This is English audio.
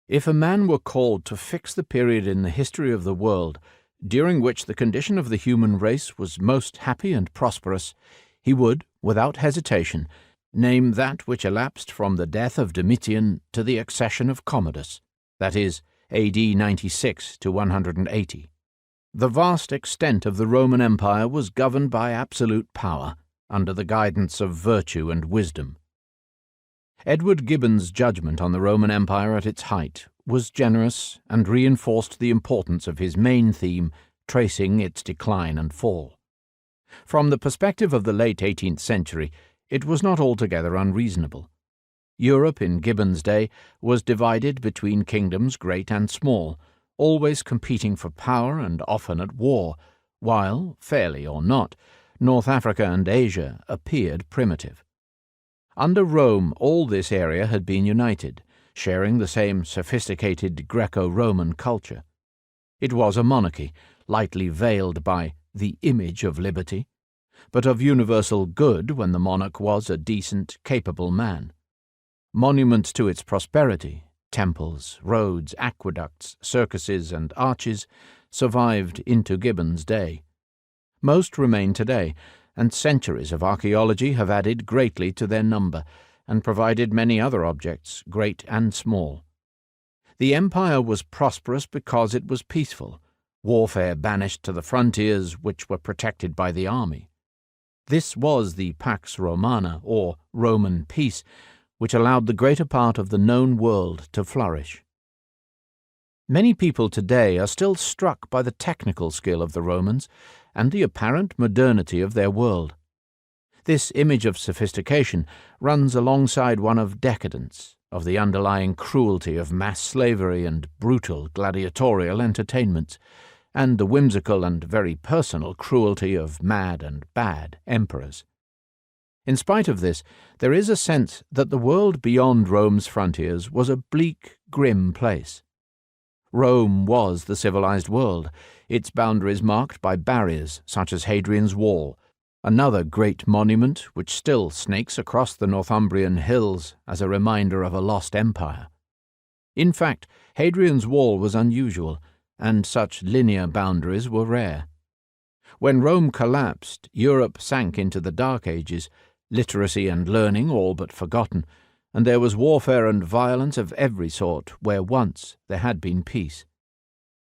If a man were called to fix the period in the history of the world during which the condition of the human race was most happy and prosperous, he would, without hesitation, name that which elapsed from the death of Domitian to the accession of Commodus, that is, AD 96 to 180. The vast extent of the Roman Empire was governed by absolute power, under the guidance of virtue and wisdom. Edward Gibbon's judgment on the Roman Empire at its height was generous and reinforced the importance of his main theme, tracing its decline and fall. From the perspective of the late 18th century, it was not altogether unreasonable. Europe in Gibbon's day was divided between kingdoms great and small, always competing for power and often at war, while, fairly or not, North Africa and Asia appeared primitive. Under Rome, all this area had been united, sharing the same sophisticated Greco-Roman culture. It was a monarchy, lightly veiled by the image of liberty, but of universal good when the monarch was a decent, capable man. Monuments to its prosperity, temples, roads, aqueducts, circuses, and arches, survived into Gibbon's day. Most remain today, and centuries of archaeology have added greatly to their number and provided many other objects, great and small. The empire was prosperous because it was peaceful, warfare banished to the frontiers which were protected by the army. This was the Pax Romana, or Roman peace, which allowed the greater part of the known world to flourish. Many people today are still struck by the technical skill of the Romans and the apparent modernity of their world. This image of sophistication runs alongside one of decadence, of the underlying cruelty of mass slavery and brutal gladiatorial entertainments, and the whimsical and very personal cruelty of mad and bad emperors. In spite of this, there is a sense that the world beyond Rome's frontiers was a bleak, grim place. Rome was the civilized world, its boundaries marked by barriers such as Hadrian's Wall, another great monument which still snakes across the Northumbrian hills as a reminder of a lost empire. In fact, Hadrian's Wall was unusual, and such linear boundaries were rare. When Rome collapsed, Europe sank into the Dark Ages, literacy and learning all but forgotten, and there was warfare and violence of every sort where once there had been peace.